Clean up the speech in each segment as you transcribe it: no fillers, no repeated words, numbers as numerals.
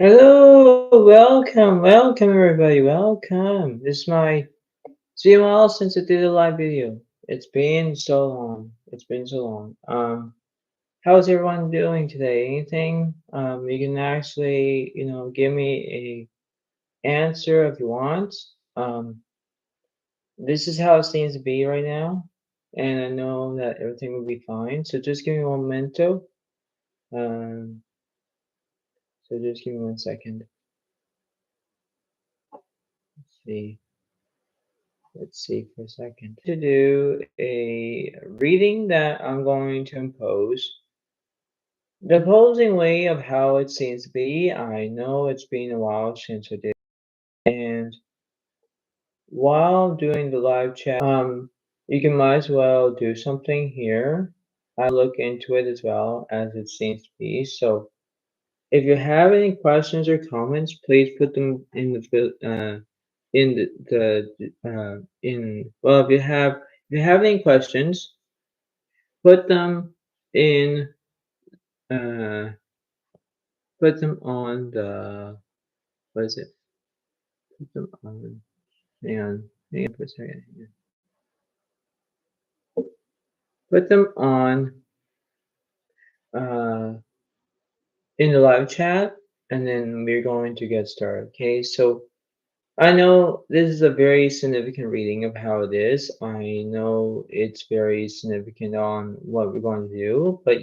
Hello, welcome everybody, welcome. It's been a while since I did a live video. It's been so long. It's been so long. How's everyone doing today? Anything? You can actually, give me a answer if you want. Um, this is how it seems to be right now, and I know that everything will be fine. So just give me one momento. Um, so just give me 1 second. Let's see. Let's see for a second. To do a reading that I'm going to impose. The opposing way of how it seems to be. I know it's been a while since I did. And while doing the live chat, you can might as well do something here. I look into it as well as it seems to be. So if you have any questions or comments, please put them in well, if you have any questions, put them in uh put them on the what is it? Put them on hang on for a second. Put them on uh in the live chat, and then we're going to get started. Okay, so I know this is a very significant reading of how it is. I know it's very significant on what we're going to do, but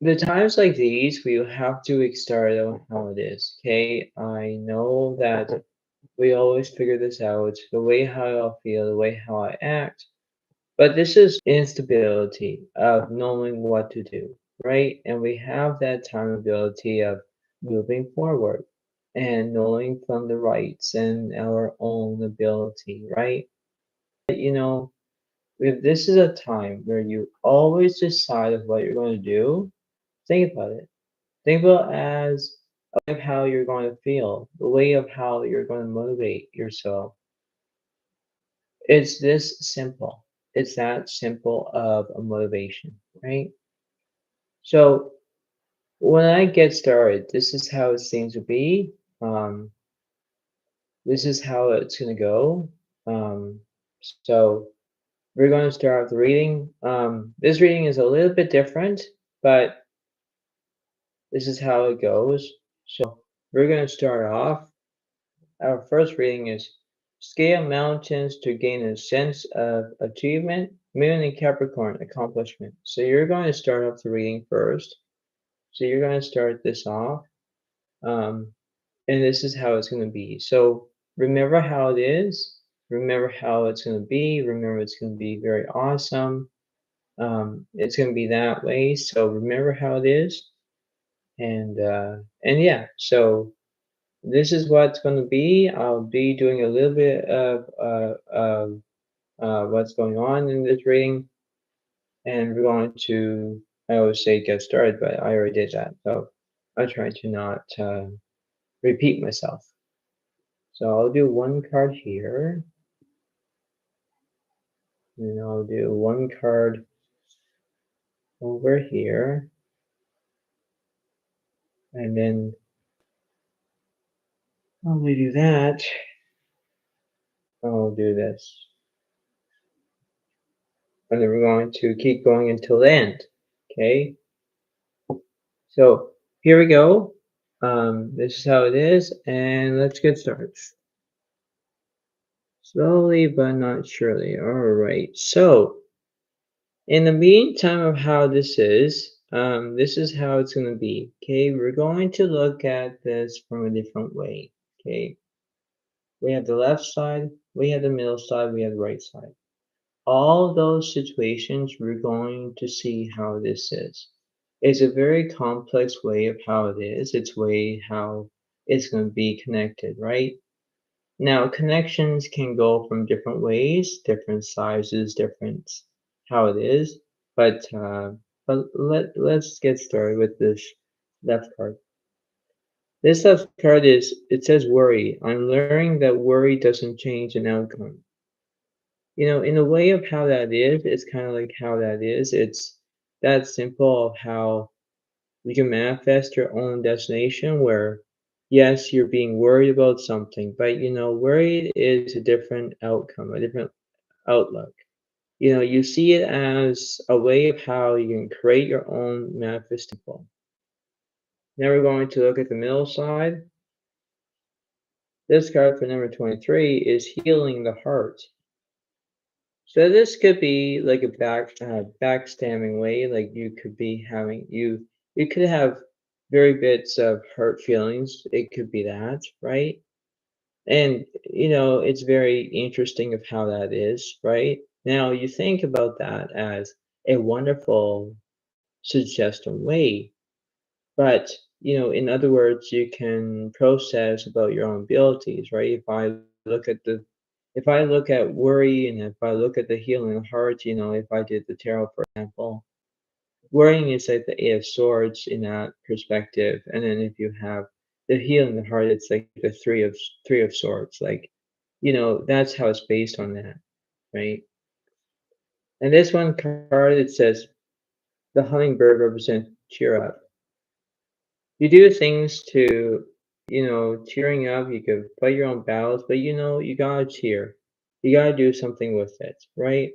the times like these, we have to start on how it is. Okay, I know that we always figure this out, the way how I feel, the way how I act, but this is instability of knowing what to do, right? And we have that time ability of moving forward and knowing from the rights and our own ability, right? But if this is a time where you always decide of what you're going to do, think about it. Think about it as a way of how you're going to feel, the way of how you're going to motivate yourself. It's this simple. It's that simple of a motivation, right? So when I get started, this is how it seems to be. Um, this is how it's gonna go. Um, so we're going to start with the reading. This reading is a little bit different, but this is how it goes. So we're going to start off. Our first reading is Scale Mountains to gain a sense of achievement, Moon and Capricorn accomplishment. So you're going to start off the reading first. So you're going to start this off. Um, and this is how it's going to be. So remember how it is. Remember how it's going to be. Remember it's going to be very awesome. It's going to be that way. So remember how it is. And yeah, so this is what it's going to be. I'll be doing a little bit of what's going on in this reading, and we're going to, I always say get started, but I already did that, so I try to not repeat myself. So I'll do one card here, and I'll do one card over here, and then while we do that, I'll do this. And then we're going to keep going until the end, okay? So here we go. This is how it is, and let's get started. Slowly but not surely. All right. So in the meantime of how this is how it's going to be. Okay, we're going to look at this from a different way. Okay, we have the left side, we have the middle side, we have the right side. All those situations, we're going to see how this is. It's a very complex way of how it is. It's way how it's going to be connected, right? Now, connections can go from different ways, different sizes, different how it is. But let's get started with this left card. This left card it says worry. I'm learning that worry doesn't change an outcome. In a way of how that is, it's kind of like how that is. It's that simple of how You can manifest your own destination where, yes, you're being worried about something, but worried is a different outcome, a different outlook. You see it as a way of how you can create your own manifestation. Now we're going to look at the middle side. This card for number 23 is healing the heart. So this could be like a backstabbing way, like you could be having you could have very bits of hurt feelings. It could be that, right? And it's very interesting of how that is, right? Now you think about that as a wonderful suggestion way, but in other words, you can process about your own abilities, right? If I look at worry and if I look at the healing heart, if I did the tarot, for example, worrying is like the Eight of Swords in that perspective, and then if you have the healing the heart, it's like the Three of Swords. Like, that's how it's based on that, right? And this one card it says the hummingbird represents cheer up. You do things to, cheering up. You could fight your own battles, but you gotta cheer. You gotta do something with it, right?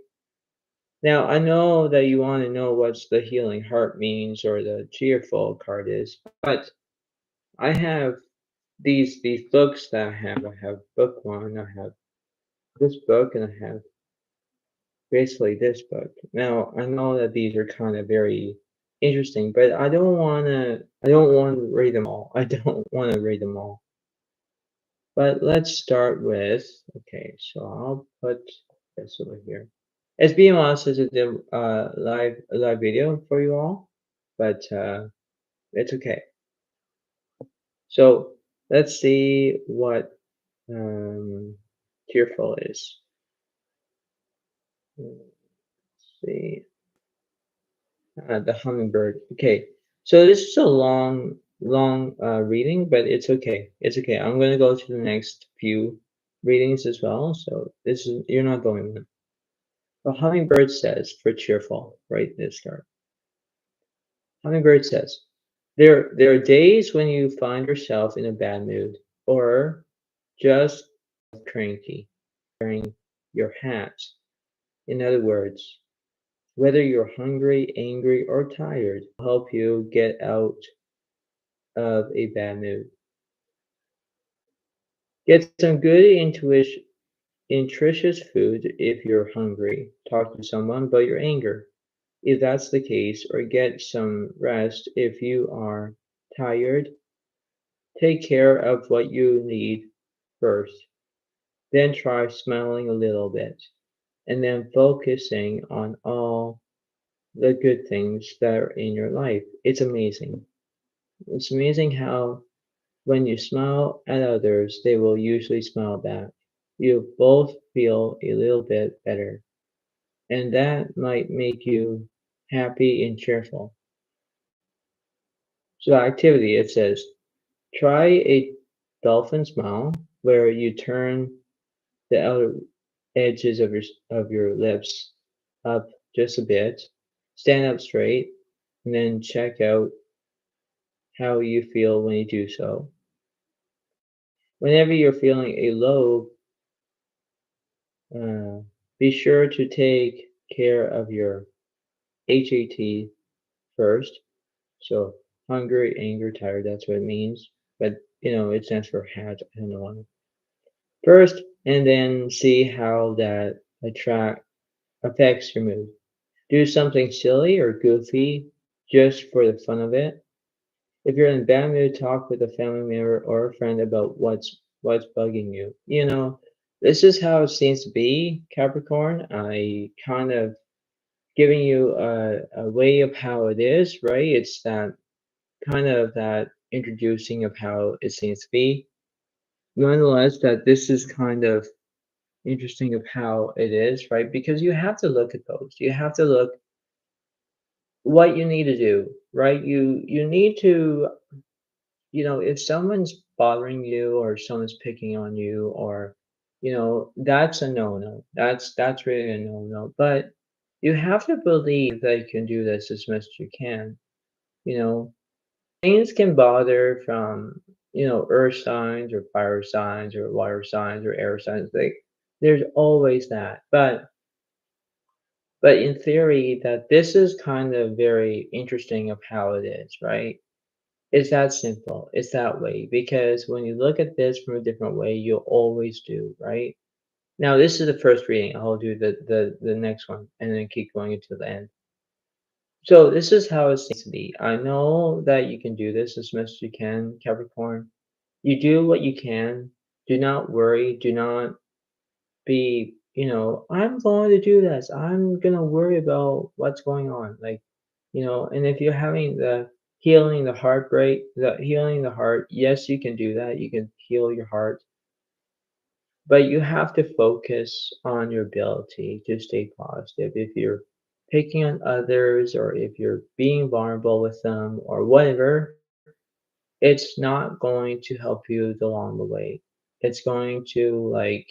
Now, I know that you want to know what's the healing heart means or the cheerful card is, but I have these books that I have. I have book one, I have this book, and I have basically this book. Now, I know that these are kind of very interesting, but I don't want to read them all. I don't want to read them all. But let's start with, okay, so I'll put this over here. As being honest, this is a live video for you all, but it's okay. So let's see what tearful is. Let's see the hummingbird. Okay, so this is a long reading, but it's okay. It's okay. I'm gonna go to the next few readings as well. So this is you're not going in. The hummingbird says for cheerful, right? This card. Hummingbird says, there are days when you find yourself in a bad mood or just cranky, wearing your hat. In other words, whether you're hungry, angry, or tired, will help you get out of a bad mood. Get some good nutritious food if you're hungry. Talk to someone about your anger if that's the case, or get some rest if you are tired. Take care of what you need first, then try smiling a little bit, and then focusing on all the good things that are in your life. It's amazing. It's amazing how when you smile at others, they will usually smile back. You both feel a little bit better, and that might make you happy and cheerful. So, activity it says try a dolphin smile where you turn the outer edges of your lips up just a bit, stand up straight, and then check out how you feel when you do so. Whenever you're feeling a low, uh, be sure to take care of your HAT first. So hungry, anger, tired, that's what it means. But it stands for hat. I don't know why. First, and then see how that attract affects your mood. Do something silly or goofy just for the fun of it. If you're in a bad mood, talk with a family member or a friend about what's bugging you. This is how it seems to be, Capricorn. I kind of giving you a way of how it is, right? It's that kind of that introducing of how it seems to be. Nonetheless, that this is kind of interesting of how it is, right? Because you have to look at those. You have to look what you need to do, right? You need to, if someone's bothering you or someone's picking on you or, that's a no-no. That's really a no-no. But you have to believe that you can do this as much as you can, you know. things can bother from, earth signs or fire signs or water signs or air signs. Like there's always that. But in theory, that this is kind of very interesting of how it is, right? It's that simple. It's that way. Because when you look at this from a different way, you'll always do, right? Now this is the first reading. I'll do the next one and then keep going until the end. So this is how it seems to be. I know that you can do this as much as you can, Capricorn. You do what you can. Do not worry. Do not be, I'm going to do this. I'm going to worry about what's going on. Like, and if you're having the healing the heartbreak, the healing the heart, yes, you can do that. You can heal your heart, but you have to focus on your ability to stay positive. If you're picking on others or if you're being vulnerable with them or whatever, it's not going to help you along the way. It's going to like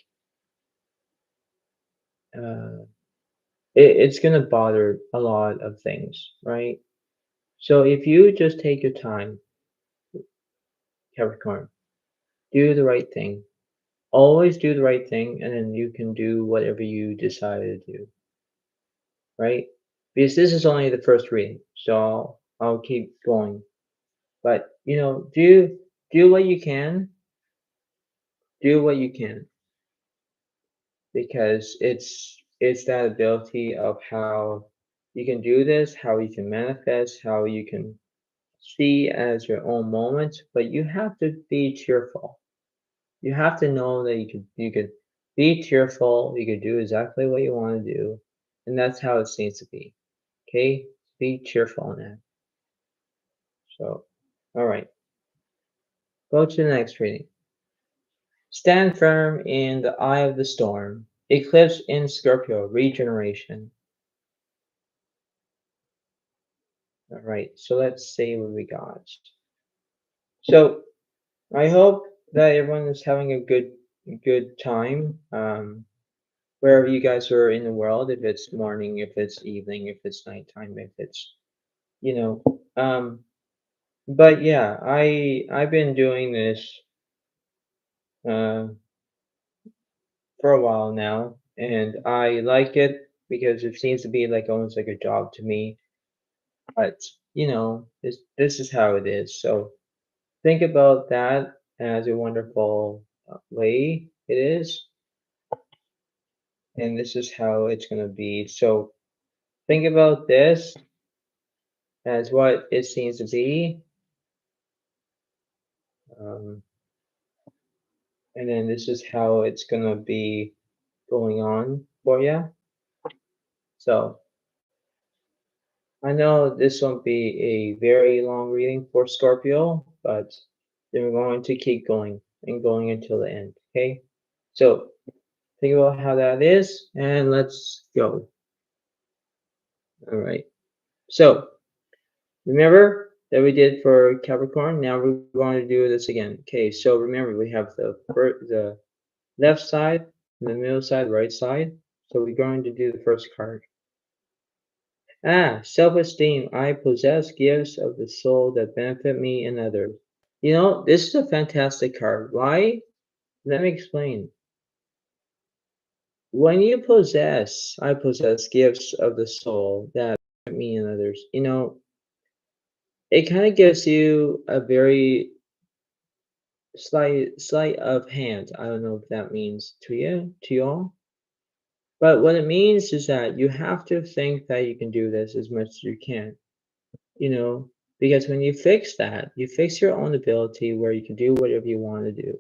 uh, it's going to bother a lot of things, right? So if you just take your time, Capricorn, do the right thing. Always do the right thing, and then you can do whatever you decide to do, right? Because this is only the first reading, so I'll keep going. But do what you can, do what you can, because it's that ability of how you can do this, how you can manifest, how you can see as your own moment, but you have to be cheerful. You have to know that you could be cheerful, you could do exactly what you want to do, and that's how it seems to be. Okay? Be cheerful now. So, all right. Go to the next reading. Stand firm in the eye of the storm. Eclipse in Scorpio, regeneration. All right. So let's see what we got. So I hope that everyone is having a good time. Wherever you guys are in the world, if it's morning, if it's evening, if it's nighttime, if it's you know. But yeah, I've been doing this uh, for a while now, and I like it because it seems to be like almost like a job to me. But this is how it is. So think about that as a wonderful way it is, and this is how it's gonna be. So think about this as what it seems to be. Um, and then this is how it's gonna be going on for you. So I know this won't be a very long reading for Scorpio, but then we're going to keep going and going until the end. Okay, so think about how that is, and let's go. All right. So remember that we did for Capricorn. Now we're going to do this again. Okay. So remember we have the left side, the middle side, right side. So we're going to do the first card. Self-esteem. I possess gifts of the soul that benefit me and others. This is a fantastic card. Why? Let me explain. When you possess, I possess gifts of the soul that benefit me and others. It kind of gives you a very slight of hand. I don't know if that means to y'all. But what it means is that you have to think that you can do this as much as you can. you know, because when you fix that, you fix your own ability where you can do whatever you want to do.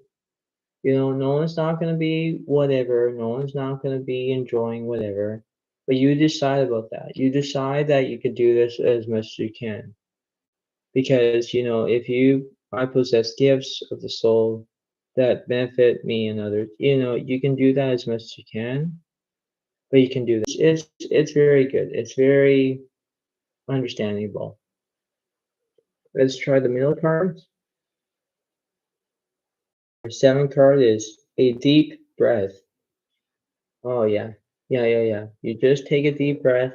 No one's not going to be whatever, no one's not going to be enjoying whatever, but you decide about that. You decide that you can do this as much as you can. Because, if I possess gifts of the soul that benefit me and others, you can do that as much as you can, but you can do this. It's very good. It's very understandable. Let's try the middle card. Our seventh card is a deep breath. Oh yeah. Yeah, yeah, yeah. You just take a deep breath,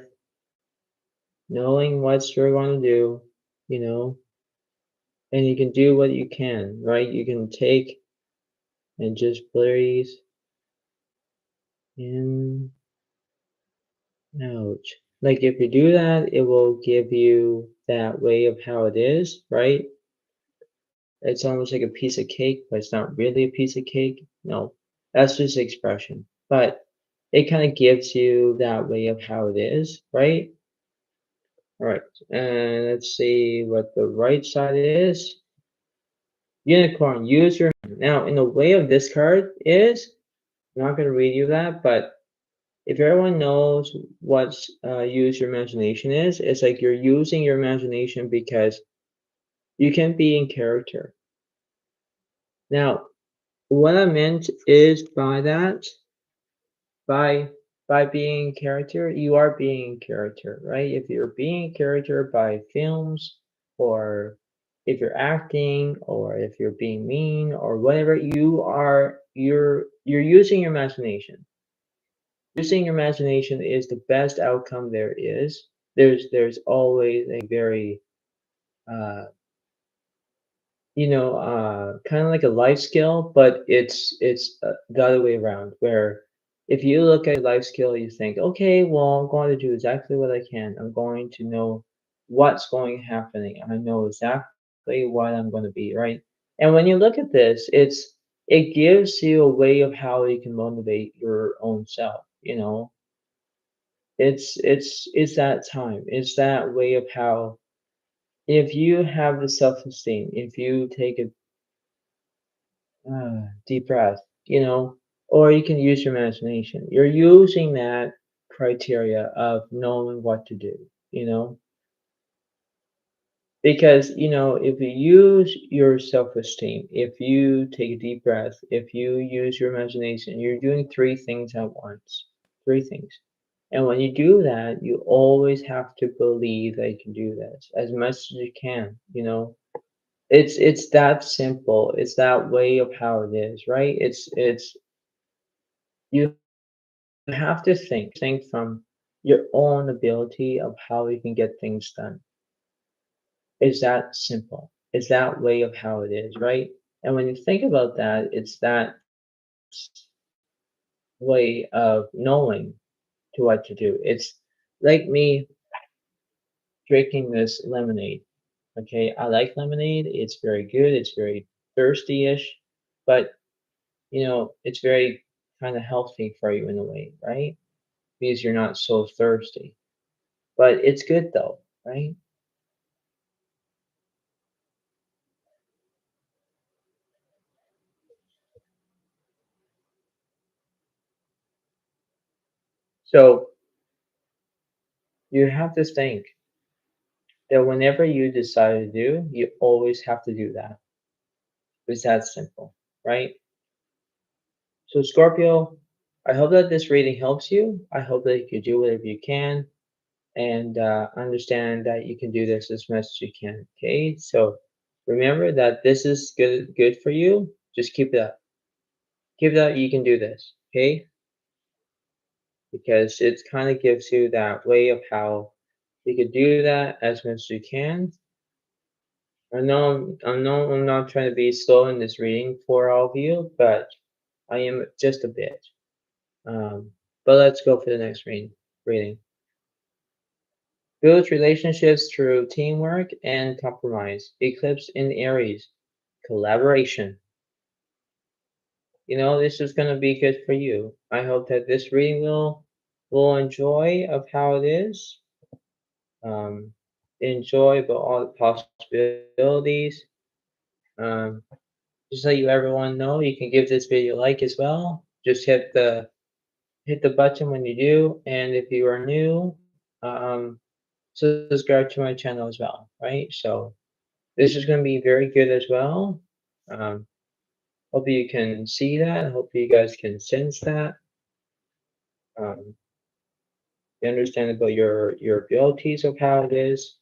knowing what you're going to do, you know. and you can do what you can, right? You can take and just breathe in, out. Like if you do that, it will give you that way of how it is, right? It's almost like a piece of cake, but it's not really a piece of cake. No, that's just expression. But it kind of gives you that way of how it is, right? All right, and let's see what the right side is. Unicorn, use your now in the way of this card is, I'm not going to read you that, but if everyone knows what use your imagination is, it's like you're using your imagination because you can be in character. Now, what I meant is by that, by by being in character, you are being in character, right? If you're being in character by films, or if you're acting, or if you're being mean, or whatever, you're using your imagination. Using your imagination is the best outcome there is. There's always a very uh, kind of like a life skill, but it's the other way around. Where if you look at life skill, you think, okay, well, I'm going to do exactly what I can. I'm going to know what's going happening. I know exactly what I'm going to be, right? And when you look at this, it gives you a way of how you can motivate your own self. It's that time. It's that way of how if you have the self-esteem, if you take a deep breath, or you can use your imagination. You're using that criteria of knowing what to do, you know, because, if you use your self esteem, if you take a deep breath, if you use your imagination, you're doing three things at once. Three things. And when you do that, you always have to believe that you can do this as much as you can. It's that simple. It's that way of how it is, right? It's you have to think from your own ability of how you can get things done. It's that simple. It's that way of how it is, right? And when you think about that, it's that way of knowing to what to do. It's like me drinking this lemonade. Okay, I like lemonade. It's very good. It's very thirsty-ish, but it's very kind of healthy for you in a way, right? Because you're not so thirsty. But it's good though, right? So you have to think that whenever you decide to do, you always have to do that. It's that simple, right? So Scorpio, I hope that this reading helps you. I hope that you can do whatever you can and understand that you can do this as much as you can. Okay, so remember that this is good for you. Just keep it up. Keep it up. You can do this. Okay, because it kind of gives you that way of how you can do that as much as you can. I know I'm not trying to be slow in this reading for all of you, but I am just a bit. Um, but let's go for the next reading. Build relationships through teamwork and compromise. Eclipse in Aries. Collaboration. This is going to be good for you. I hope that this reading will enjoy of how it is. Um, enjoy about all the possibilities. Um, just let you everyone know, you can give this video a like as well. Just hit the button when you do, and if you are new, subscribe to my channel as well, right? So this is going to be very good as well. Um, hope you can see that. Hope you guys can sense that. Um, you understand about your abilities of how it is,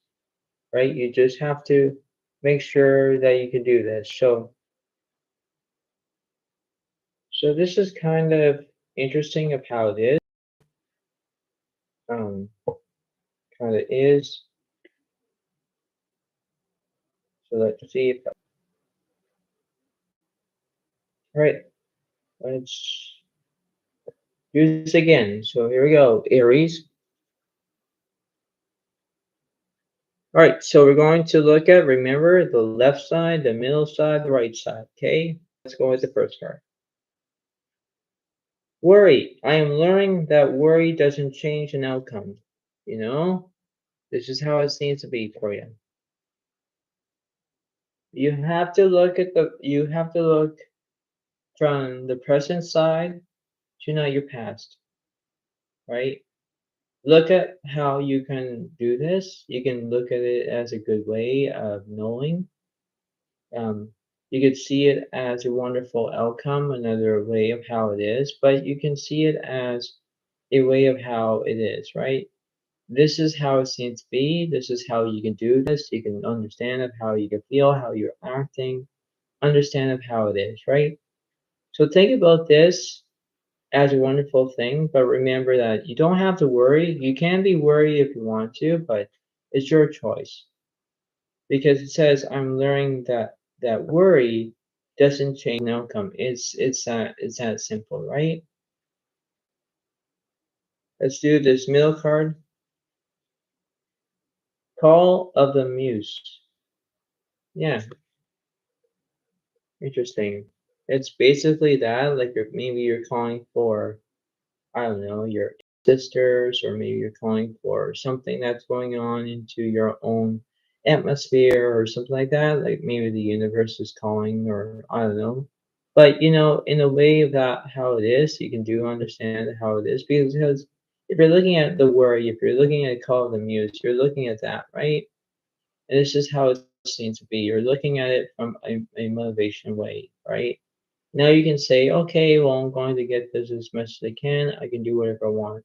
right? You just have to make sure that you can do this. So this is kind of interesting of how it is. Um, kind of is. So let's see if, all right, let's do this again. So here we go, Aries. All right, so we're going to look at, remember, the left side, the middle side, the right side, okay? Let's go with the first card. Worry. I am learning that worry doesn't change an outcome. You know, this is how it seems to be for you. You have to look from the present side to not your past, right? Look at how you can do this. You can look at it as a good way of knowing. You could see it as a wonderful outcome, another way of how it is, but you can see it as a way of how it is, right? This is how it seems to be. This is how you can do this. You can understand of how you can feel, how you're acting, understand of how it is, right? So think about this as a wonderful thing, but remember that you don't have to worry. You can be worried if you want to, but it's your choice. Because it says I'm learning that worry doesn't change an outcome. It's that simple, right? Let's do this middle card. Call of the Muse. Yeah, interesting. It's basically that, like maybe you're calling for, I don't know, your sisters, or maybe you're calling for something that's going on into your own atmosphere or something like that. Like maybe the universe is calling, or I don't know. But in a way that how it is, you can do understand how it is because if you're looking at the worry, if you're looking at Call of the Muse, you're looking at that, right? And it's just how it seems to be. You're looking at it from a motivation way, right? Now you can say, okay, well, I'm going to get this as much as I can. I can do whatever I want.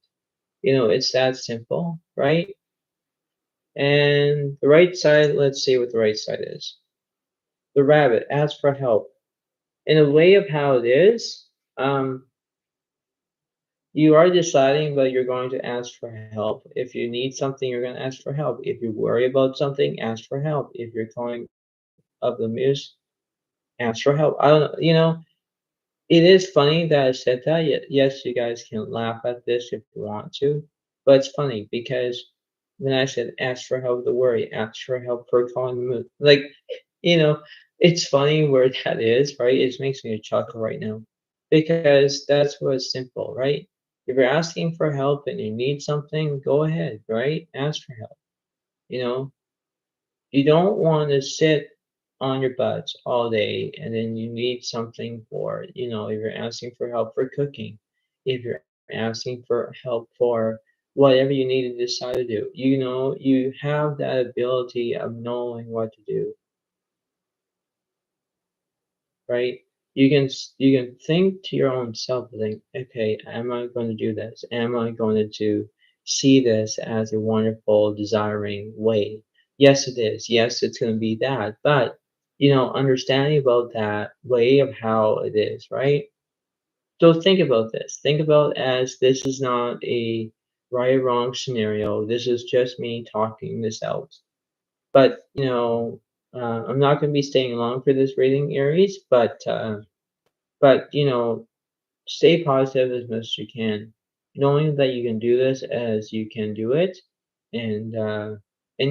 It's that simple, right? And the right side, let's see what the right side is. The rabbit asks for help. In a way of how it is, you are deciding whether you're going to ask for help. If you need something, you're going to ask for help. If you worry about something, ask for help. If you're calling up the muse, ask for help. I don't know, it is funny that I said that. Yes, you guys can laugh at this if you want to, but it's funny because when I said ask for help with the worry, ask for help for calling the moon. Like, you know, it's funny where that is, right? It makes me chuckle right now because that's what's simple, right? If you're asking for help and you need something, go ahead, right? Ask for help. You know, you don't want to sit on your butts all day and then you need something for, if you're asking for help for cooking, if you're asking for help for whatever you need to decide to do, you have that ability of knowing what to do, right? You can think to your own self, think, okay, am I going to do this? Am I going to see this as a wonderful, desiring way? Yes, it is. Yes, it's going to be that. But understanding about that way of how it is, right? So think about this. Think about as this is not a right or wrong scenario. This is just me talking this out. But I'm not going to be staying long for this reading, Aries. But stay positive as much as you can, knowing that you can do this as you can do it, and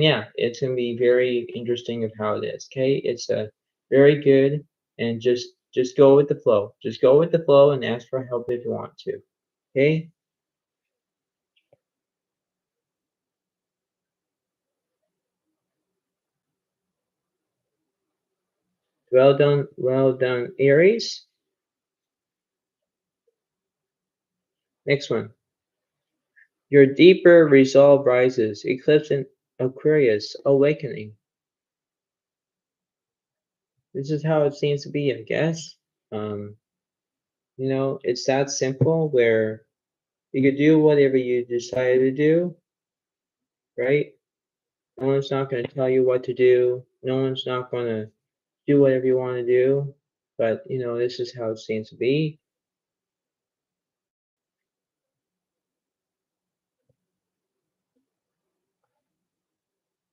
yeah, it's gonna be very interesting of how it is. Okay, it's a very good, and just go with the flow. Just go with the flow and ask for help if you want to. Okay, well done, Aries. Next one. Your deeper resolve rises. Eclipse in Aquarius. Awakening. This is how it seems to be, I guess. Um, it's that simple where you could do whatever you decide to do, right? No one's not going to tell you what to do. No one's not going to do whatever you want to do. But, this is how it seems to be.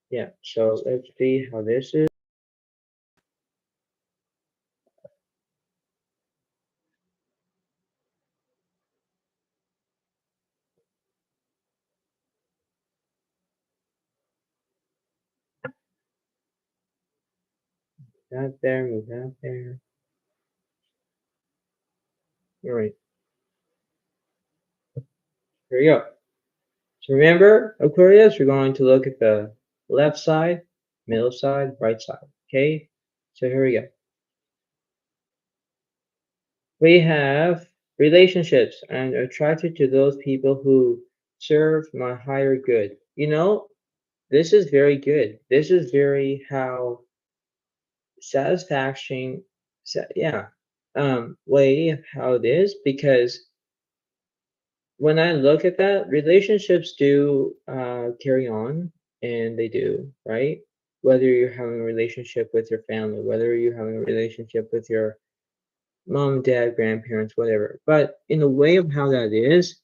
Yeah, so let's see how this is. That there, move that there. All right, here we go. So remember, Aquarius, we're going to look at the left side, middle side, right side. Okay, so here we go. We have relationships and attracted to those people who serve my higher good. You know, this is very good. This is very how satisfaction, yeah, way of how it is because when I look at that, relationships do carry on, and they do, right? Whether you're having a relationship with your family, whether you're having a relationship with your mom, dad, grandparents, whatever. But in the way of how that is,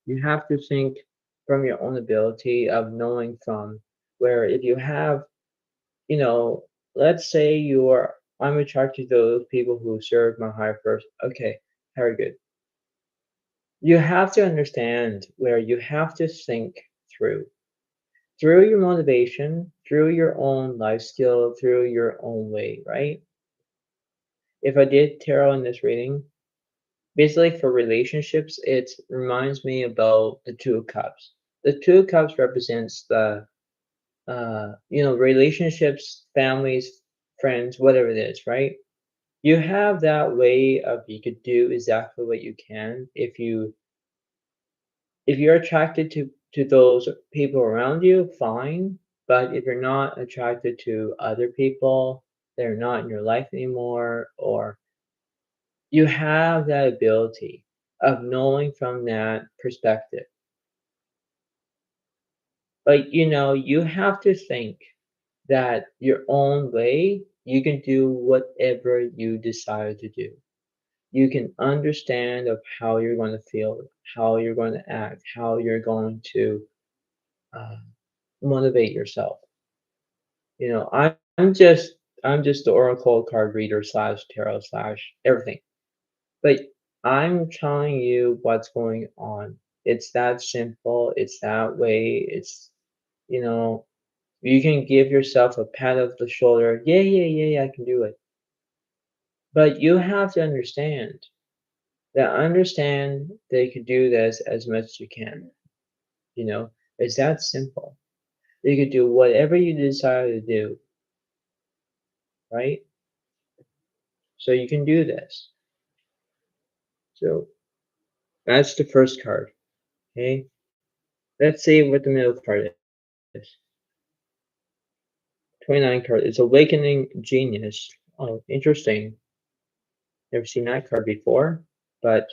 you have to think from your own ability of knowing from where if you have, you know, let's say you're, I'm attracted to those people who serve my higher first. Okay, very good. You have to understand where you have to think through your motivation, through your own life skill, through your own way, right? If I did tarot in this reading, basically for relationships, it reminds me about the Two of Cups. The Two of Cups represents the, relationships, families, friends, whatever it is, right? You have that way of you could do exactly what you can if you're attracted to those people around you, fine. But if you're not attracted to other people, they're not in your life anymore, or you have that ability of knowing from that perspective. But you have to think that your own way, you can do whatever you decide to do. You can understand of how you're going to feel, how you're going to act, how you're going to uh, motivate yourself. I'm just the oracle card reader slash tarot slash everything. But I'm telling you what's going on. It's that simple. It's that way. You know, you can give yourself a pat of the shoulder. Yeah, yeah, yeah, yeah, I can do it. But you have to understand that you can do this as much as you can. You know, it's that simple. You could do whatever you desire to do, right? So you can do this. So that's the first card. Okay. Let's see what the middle card is. 29 card. It's Awakening Genius. Oh, interesting. Never seen that card before. But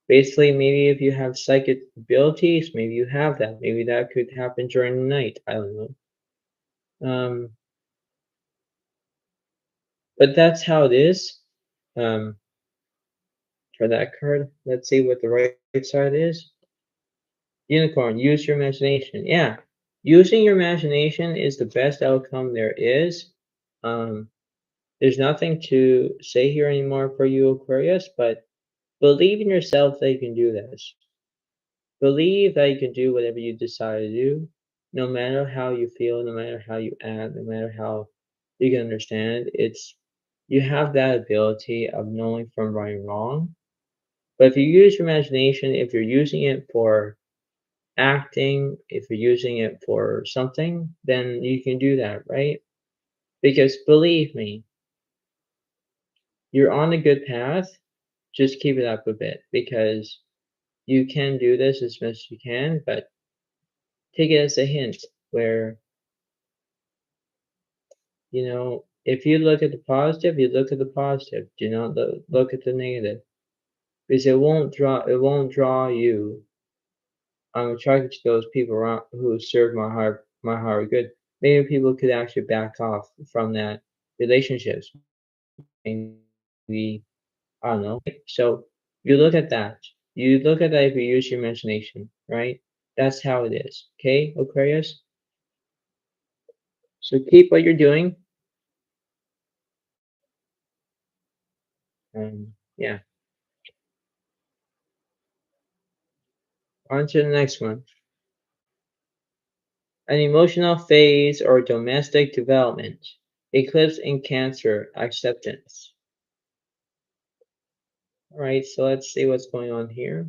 basically, maybe if you have psychic abilities, maybe you have that. Maybe that could happen during the night. I don't know. Um, but that's how it is. Um, for that card. Let's see what the right side is. Unicorn, use your imagination. Yeah. Using your imagination is the best outcome there is. Um, there's nothing to say here anymore for you, Aquarius, but believe in yourself that you can do this. Believe that you can do whatever you decide to do, no matter how you feel, no matter how you act, no matter how you can understand. You have that ability of knowing from right and wrong. But if you use your imagination, if you're using it for acting, if you're using it for something, then you can do that, right? Because believe me, you're on a good path. Just keep it up a bit because you can do this as much as you can, but take it as a hint where, if you look at the positive, you look at the positive. Do not look at the negative because it won't draw you. I'm attracted to those people around who serve my higher good. Maybe people could actually back off from that relationships. Maybe I don't know. So you look at that. You look at that if you use your imagination, right? That's how it is. Okay, Aquarius? So keep what you're doing. Yeah. On to the next one. An emotional phase or domestic development. Eclipse in Cancer, acceptance. All right, so let's see what's going on here.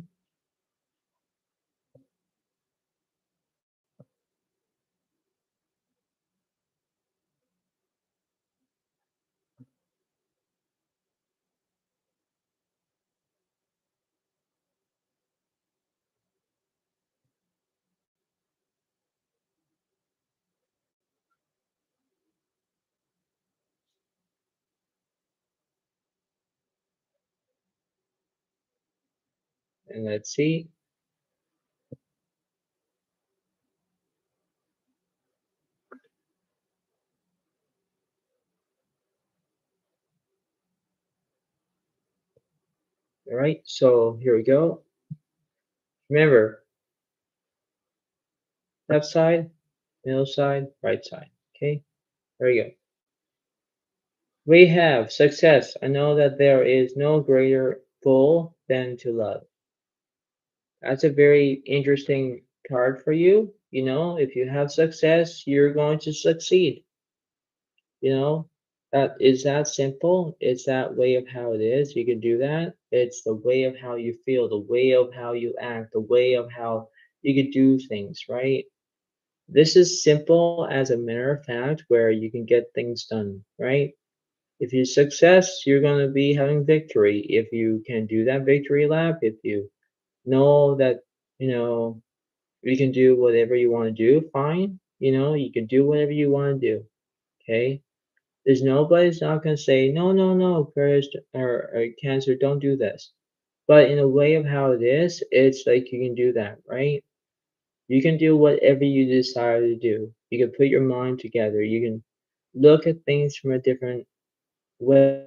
And let's see. All right, so here we go. Remember, left side, middle side, right side. Okay, there we go. We have success. I know that there is no greater goal than to love. That's a very interesting card for you. You know, if you have success, you're going to succeed. You know, that is that simple. It's that way of how it is. You can do that. It's the way of how you feel, the way of how you act, the way of how you could do things, right? This is simple as a matter of fact where you can get things done, right? If you success, you're going to be having victory. If you can do that victory lap, if you know that, you know, you can do whatever you want to do, fine. You know, you can do whatever you want to do. Okay. There's nobody's not going to say, no, no, no, Chris or Cancer, don't do this. But in a way of how it is, it's like you can do that, right? You can do whatever you desire to do. You can put your mind together. You can look at things from a different way.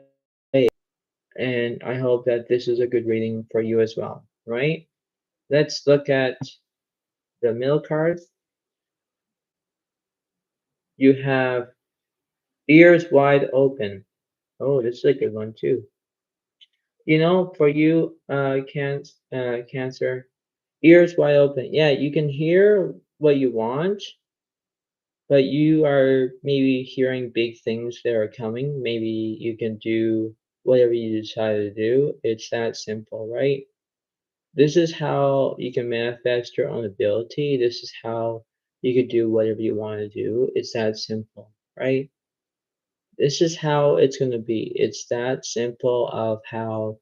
And I hope that this is a good reading for you as well, right? Let's look at the middle cards. You have ears wide open. Oh, this is a good one too. You know, for you, Cancer, ears wide open. Yeah, you can hear what you want, but you are maybe hearing big things that are coming. Maybe you can do whatever you decide to do. It's that simple, right? This is how you can manifest your own ability. This is how you can do whatever you want to do. It's that simple, right? This is how it's going to be. It's that simple of how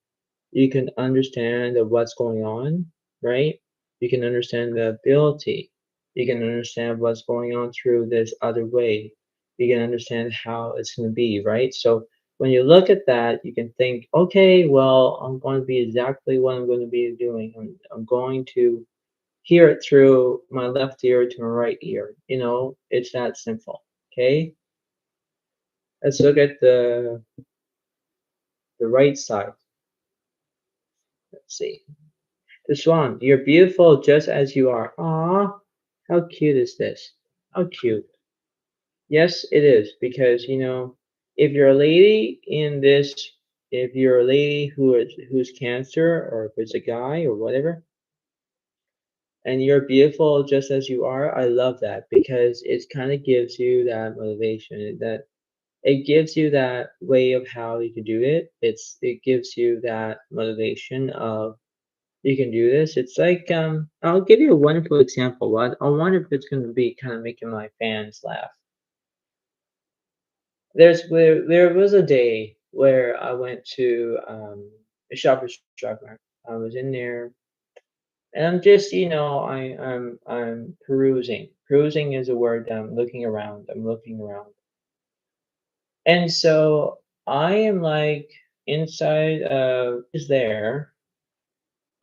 you can understand of what's going on, right? You can understand the ability. You can understand what's going on through this other way. You can understand how it's going to be, right? So when you look at that, you can think, okay, well, I'm going to be exactly what I'm going to be doing. I'm going to hear it through my left ear to my right ear. You know, it's that simple. Okay, let's look at the right side. Let's see. The swan, you're beautiful just as you are. Ah, how cute is this? How cute. Yes, it is, because you know, if you're a lady in this, if you're a lady who's Cancer, or if it's a guy or whatever, and you're beautiful just as you are, I love that because it kind of gives you that motivation, that it gives you that way of how you can do it. It gives you that motivation of you can do this. It's like I'll give you a wonderful example. I wonder if it's going to be kind of making my fans laugh. There was a day where I went to a Shoppers Drug-Mart. I was in there, and I'm just, you know, I'm perusing. Perusing is a word. I'm looking around. I'm looking around, and so I am like inside. Is there?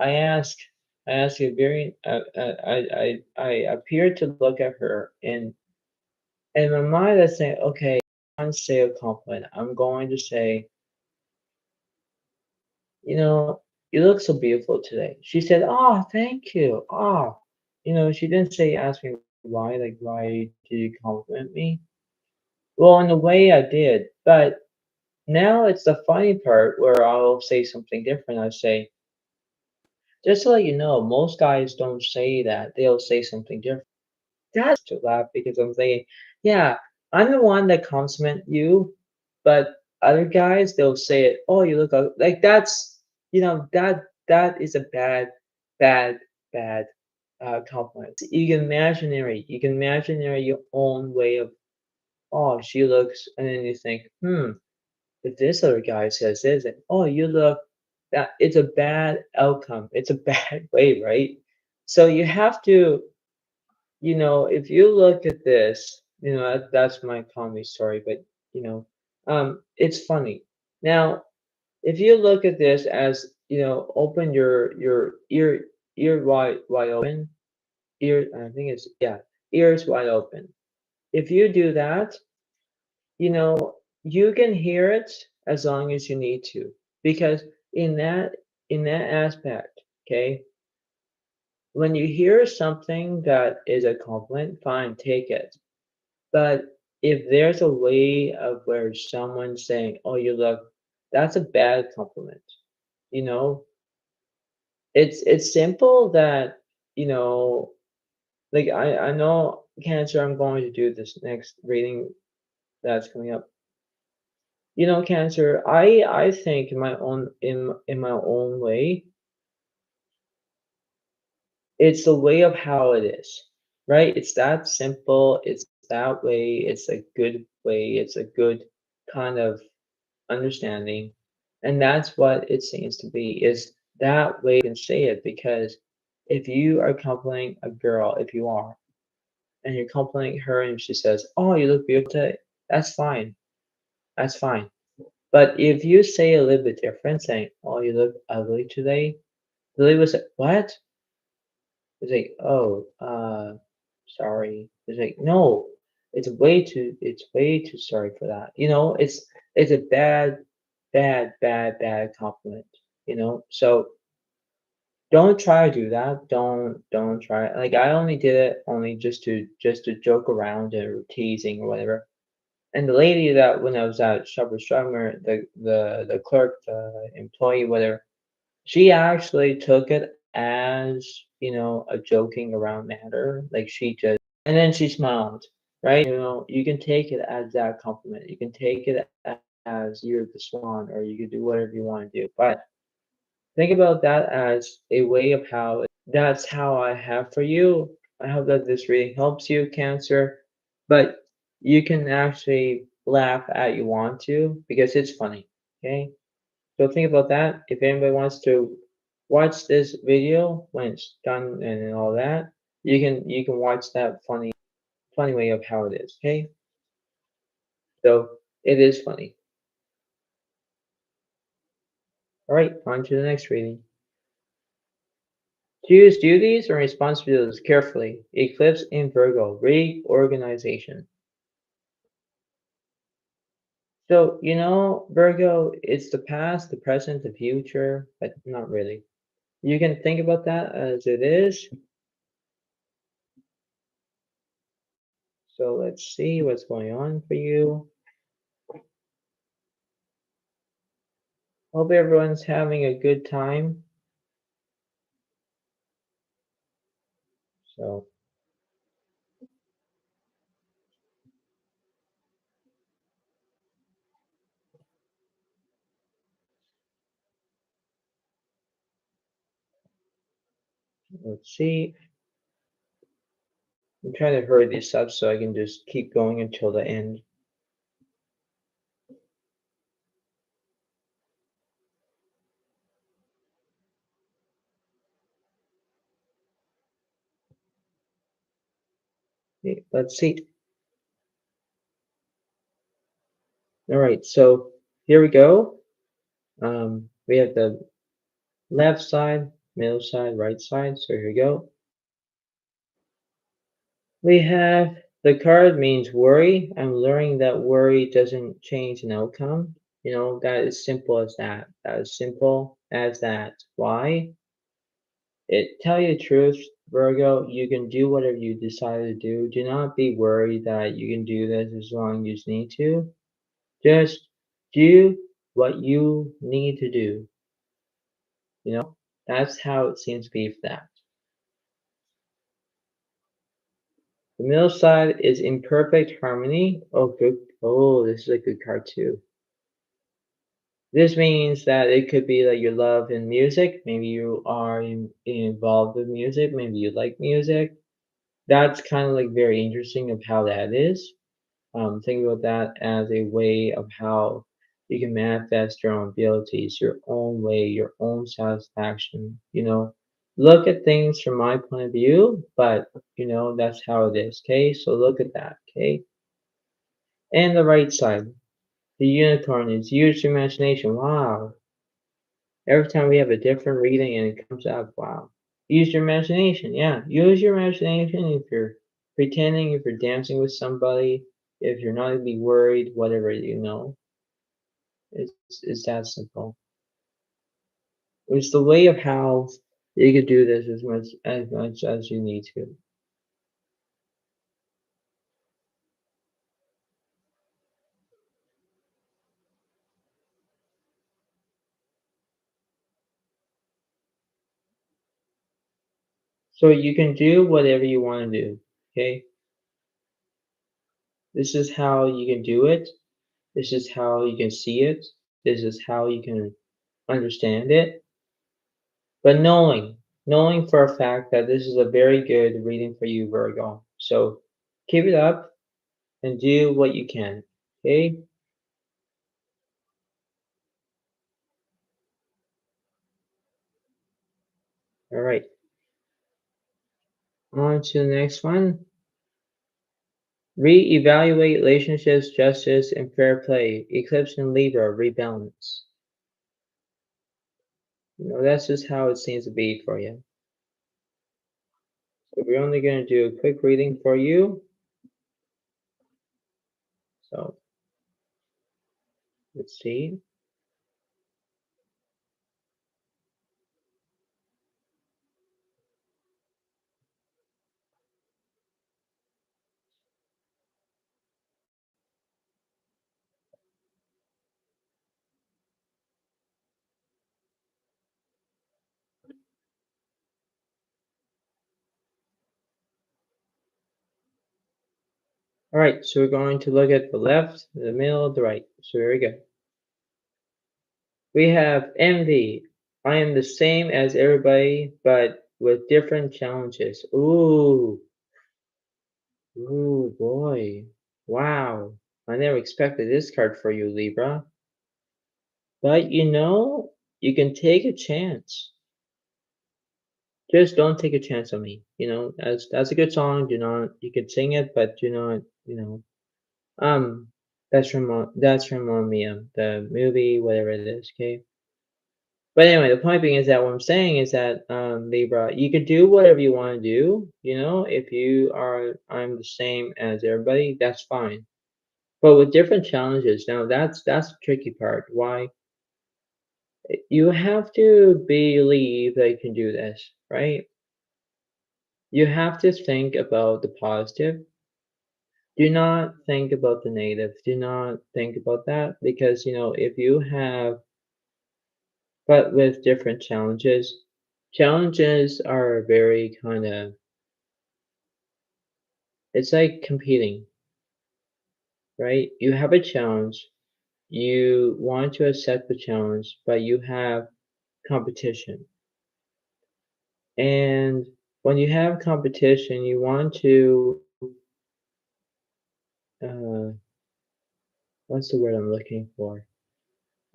I ask. I ask a very. I appear to look at her, and in my mind, I say, okay, I'm going to say a compliment. I'm going to say, you know, you look so beautiful today. She said, oh, thank you. Oh, you know, she didn't say, ask me why, like, why did you compliment me? Well, in a way, I did, but now it's the funny part where I'll say something different. I say, just to let you know, most guys don't say that. They'll say something different. That's to laugh because I'm saying, yeah. I'm the one that compliment you, but other guys they'll say it. Oh, you look like that's that is a bad bad compliment. You can imaginary. You can imaginary your own way of oh she looks, and then you think if this other guy says this, and, oh you look that it's a bad outcome. It's a bad way, right? So you have to if you look at this, that's my comedy story, but it's funny. Now, if you look at this as, open your ear wide open, I think it's yeah, ears wide open. If you do that, you can hear it as long as you need to, because in that in that aspect, okay, when you hear something that is a compliment, fine, take it. But if there's a way of where someone's saying, "Oh, you look," that's a bad compliment. You know, it's simple that you know, like I know Cancer. I'm going to do this next reading that's coming up. Cancer. I think in my own way, it's the way of how it is, right? It's that simple. It's that way. It's a good way. It's a good kind of understanding. And that's what it seems to be, is that way you can say it because if you are complimenting a girl, if you are, and you're complimenting her and she says, "Oh, you look beautiful today," that's fine. That's fine. But if you say a little bit different, saying, "Oh, you look ugly today," Lily was like, "What?" It's like, "Oh, sorry." It's like, "No, it's way too sorry for that." It's a bad compliment. So don't try to do that. Don't try. Like I only did it only just to joke around or teasing or whatever. And the lady that when I was at Shoppers Drug Mart, the clerk, the employee, whatever, she actually took it as, a joking around matter. Like she just, and then she smiled, right? You can take it as that compliment. You can take it as you're the swan, or you can do whatever you want to do. But think about that as a way of how that's how I have for you. I hope that this reading helps you, Cancer. But you can actually laugh at you want to because it's funny. Okay? So think about that. If anybody wants to watch this video when it's done and all that, you can watch that funny way of how it is. Okay? So it is funny. All right, on to the next reading. Choose duties and responsibilities carefully. Eclipse in Virgo. Reorganization. So, Virgo, it's the past, the present, the future, but not really. You can think about that as it is. So let's see what's going on for you. Hope everyone's having a good time. So let's see. I'm trying to hurry this up so I can just keep going until the end. Let's see. All right, so here we go. We have the left side, middle side, right side. So here we go. We have the card means worry. I'm learning that worry doesn't change an outcome. That is simple as that. That is simple as that. Why? Tell you the truth, Virgo, you can do whatever you decide to do. Do not be worried that you can do this as long as you need to. Just do what you need to do. That's how it seems to be for that. The middle side is in perfect harmony. Oh, good. Oh, this is a good card too. This means that it could be that you love in music. Maybe you are involved with music. Maybe you like music. That's kind of like very interesting of how that is. Think about that as a way of how you can manifest your own abilities, your own way, your own satisfaction. Look at things from my point of view, but that's how it is. Okay, so look at that. Okay, and the right side, the unicorn is use your imagination. Wow, every time we have a different reading and it comes up, wow. Use your imagination. Yeah, use your imagination if you're pretending, if you're dancing with somebody, if you're not to be worried, whatever it's that simple. It's the way of how you could do this as much as you need to. So you can do whatever you want to do. Okay, this is how you can do it. This is how you can see it. This is how you can understand it. But knowing for a fact that this is a very good reading for you, Virgo. So keep it up and do what you can. Okay? All right. On to the next one. Re-evaluate relationships, justice, and fair play. Eclipse in Libra, rebalance. That's just how it seems to be for you. So we're only going to do a quick reading for you. So let's see. All right, so we're going to look at the left, the middle, the right. So here we go. We have envy. I am the same as everybody, but with different challenges. Ooh, boy. Wow. I never expected this card for you, Libra. But you can take a chance. Just don't take a chance on me. That's a good song. Do not you can sing it, but do not, um that's from the movie, whatever it is, okay? But anyway, the point being is that what I'm saying is that Libra, you can do whatever you want to do, if I'm the same as everybody, that's fine. But with different challenges, now that's the tricky part. Why? You have to believe that you can do this, right? You have to think about the positive. Do not think about the negative. Do not think about that because, if you have, but with different challenges are very kind of, it's like competing, right? You have a challenge, you want to accept the challenge, but you have competition. And when you have competition, you want to, uh, what's the word I'm looking for?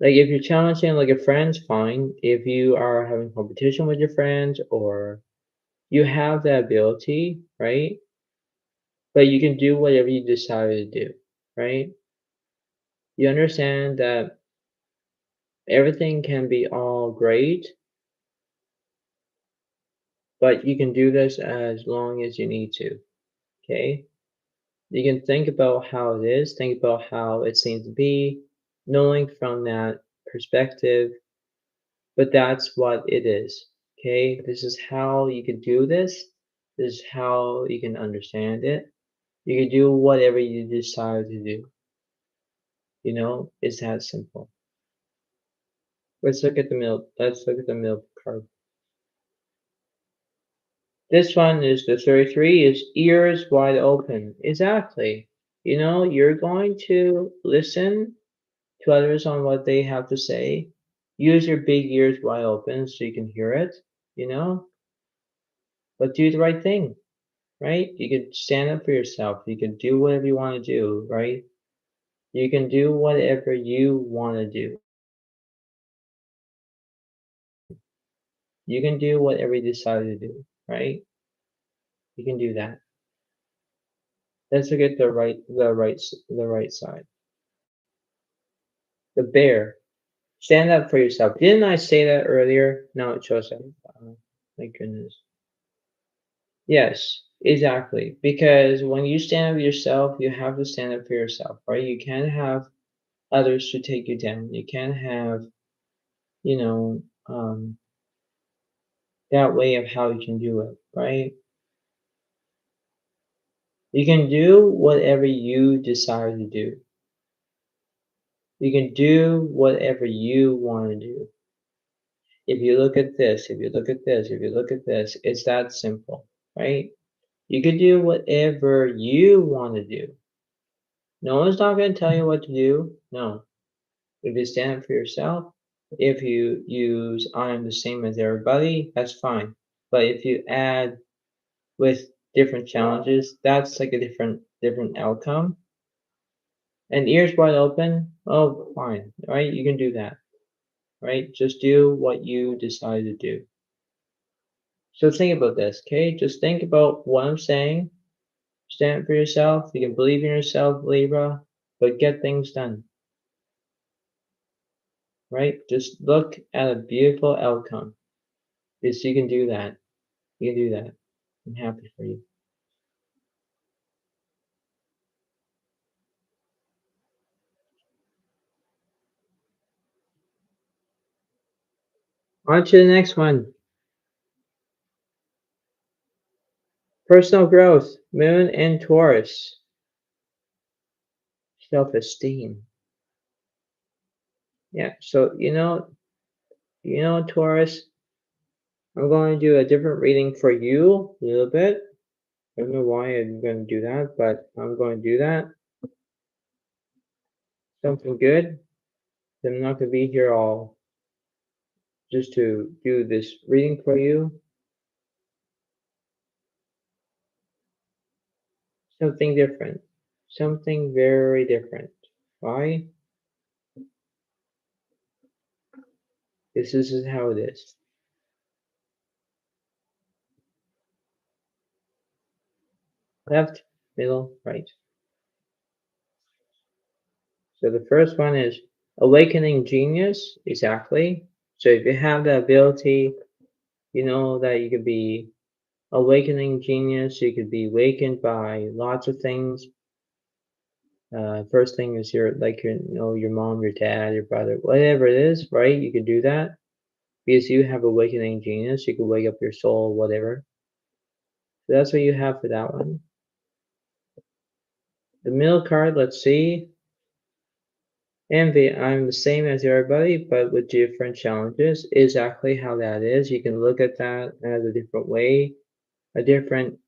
Like if you're challenging like a friend's fine. If you are having competition with your friends or you have the ability, right? But you can do whatever you decide to do, right? You understand that everything can be all great, but you can do this as long as you need to, okay? You can think about how it is, think about how it seems to be, knowing from that perspective, but that's what it is, okay? This is how you can do this. This is how you can understand it. You can do whatever you decide to do. It's that simple. Let's look at the middle card. This one is the 33 is ears wide open. Exactly. You're going to listen to others on what they have to say. Use your big ears wide open so you can hear it, you know, but do the right thing, right? You can stand up for yourself. You can do whatever you want to do, right? You can do whatever you want to do. You can do whatever you decide to do, right? You can do that. Let's look at the right side. The bear. Stand up for yourself. Didn't I say that earlier? No, it shows up. Thank goodness. Yes, exactly. Because when you stand up for yourself, you have to stand up for yourself, right? You can't have others to take you down. You can't have, you know, that way of how you can do it, right? You can do whatever you decide to do. You can do whatever you want to do. If you look at this, if you look at this, if you look at this, it's that simple, right? You can do whatever you want to do. No one's not going to tell you what to do. No. If you stand up for yourself, if you use I'm the same as everybody, that's fine. But if you add with different challenges, that's like a different outcome. And ears wide open, oh fine, right? You can do that, right? Just do what you decide to do. So think about this, okay? Just think about what I'm saying. Stand up for yourself. You can believe in yourself, Libra, but get things done, right? Just look at a beautiful outcome. Yes, you can do that. You can do that. I'm happy for you. On to the next one. Personal growth, Moon and Taurus, self-esteem. Yeah, so Taurus, I'm going to do a different reading for you a little bit. I don't know why I'm going to do that, but I'm going to do that. Something good. I'm not going to be here all just to do this reading for you. Something different. Something very different. Why? This is how it is. Left, middle, right. So the first one is awakening genius. Exactly. So if you have the ability, you know that you could be awakening genius. You could be awakened by lots of things. First thing is your mom, your dad, your brother, whatever it is, right? You could do that because you have awakening genius. You could wake up your soul, whatever. So that's what you have for that one. The middle card, let's see. Envy, I'm the same as everybody, but with different challenges. Exactly how that is. You can look at that as a different way, a different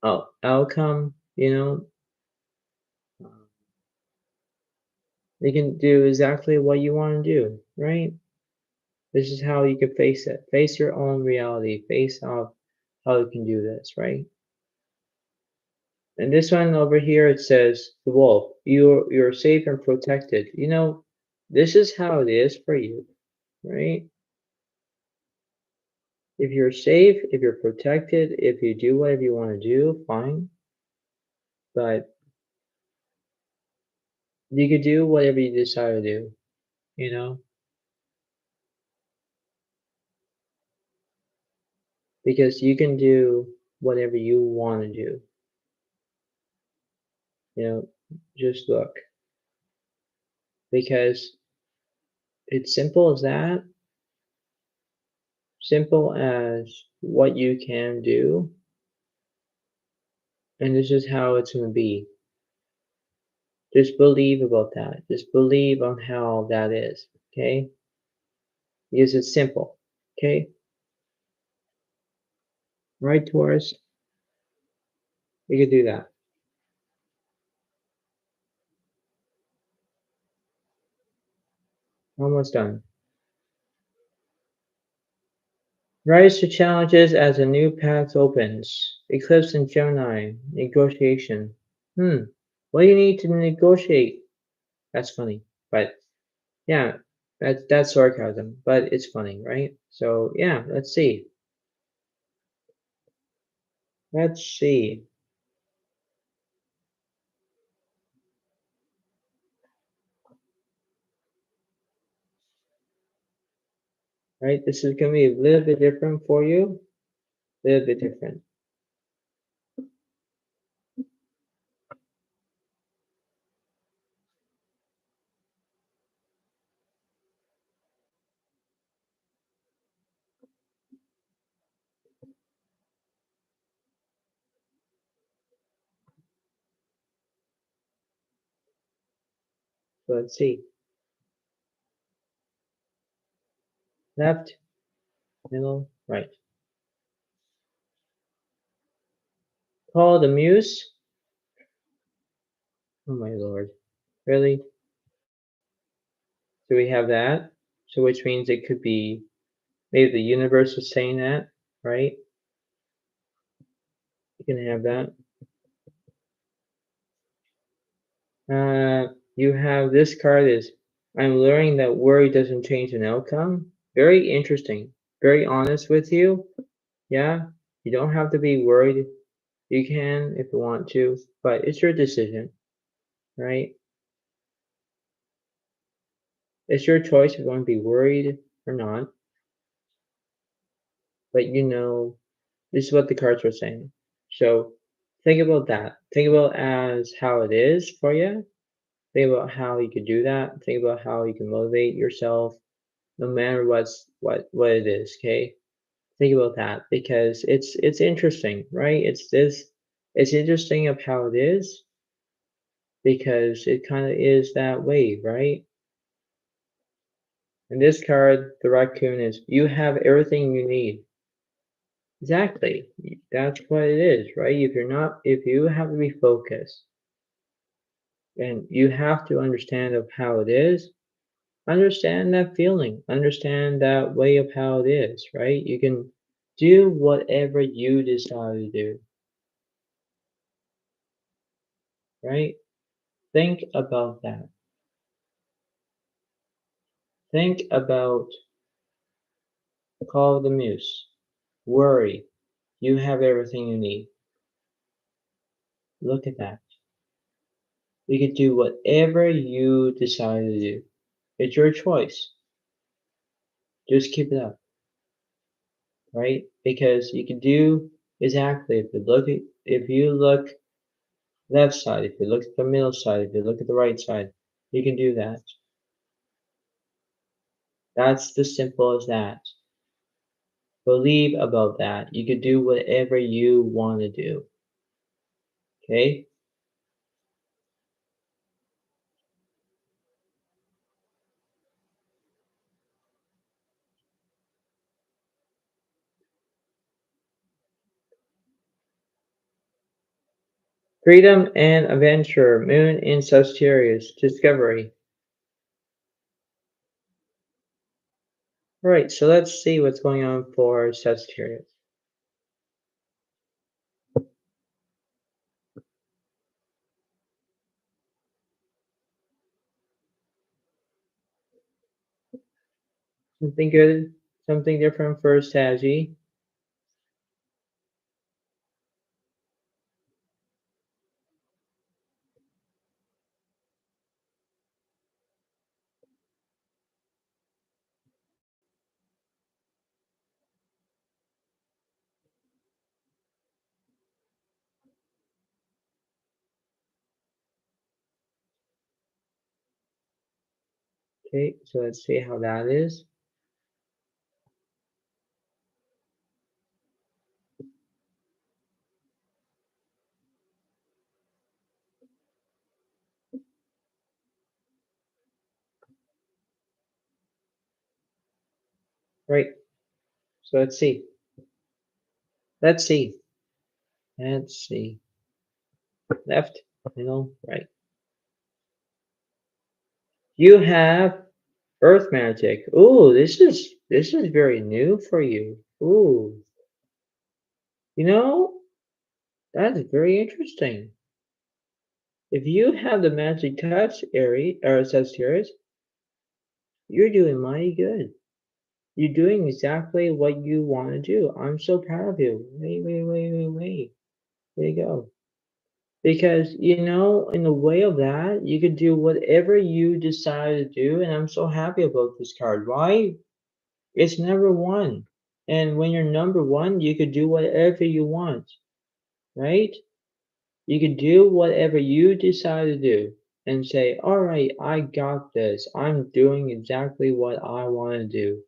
outcome, You can do exactly what you want to do, right? This is how you can face it. Face your own reality. Face off how you can do this, right? And this one over here, it says, the wolf, you're safe and protected. This is how it is for you, right? If you're safe, if you're protected, if you do whatever you want to do, fine. But you could do whatever you decide to do, you know, because you can do whatever you want to do. Just look, because it's simple as that, simple as what you can do, and this is how it's going to be. Just believe about that. Just believe on how that is, okay? Because it's simple, okay? Right, Taurus? You could do that. Almost done. Rise to challenges as a new path opens. Eclipse in Gemini. Negotiation. What do you need to negotiate? That's funny. But yeah, that's sarcasm. But it's funny, right? So yeah, let's see. Let's see. Right? This is gonna be a little bit different for you. A little bit different. So let's see. Left, middle, right. Call the muse. Oh my lord. Really? So we have that. So which means it could be maybe the universe is saying that, right? You can have that. You have this card is I'm learning that worry doesn't change an outcome. Very interesting. Very honest with you. Yeah. You don't have to be worried. You can if you want to, but it's your decision, right? It's your choice if you want to be worried or not. But you know, this is what the cards are saying. So think about that. Think about as how it is for you. Think about how you could do that. Think about how you can motivate yourself, no matter what it is. Okay, think about that because it's interesting, right? It's interesting of how it is because it kind of is that way, right? And this card, the raccoon, is you have everything you need. Exactly. That's what it is, right? If you have to be focused and you have to understand of how it is, understand that feeling, understand that way of how it is, right? You can do whatever you decide to do, right? Think about that. Think about call the muse. Worry. You have everything you need. Look at that. You can do whatever you decide to do. It's your choice. Just keep it up, right? Because you can do exactly if you look left side, if you look at the middle side, if you look at the right side, you can do that. That's the simple as that. Believe about that. You can do whatever you want to do. Okay? Freedom and adventure. Moon in Sagittarius. Discovery. All right, so let's see what's going on for Sagittarius. Something good, something different for Saggy. Okay, so let's see how that is. Right, so let's see. Let's see. Let's see. Left, middle, right. You have Earth magic. Ooh, this is very new for you. Ooh, you know, that's very interesting. If you have the magic touch, Aries or Sagittarius, you're doing mighty good. You're doing exactly what you want to do. I'm so proud of you. Wait, wait, wait, wait, wait. There you go. Because, in the way of that, you could do whatever you decide to do. And I'm so happy about this card. Why? It's number one. And when you're number one, you could do whatever you want, right? You could do whatever you decide to do and say, all right, I got this. I'm doing exactly what I want to do.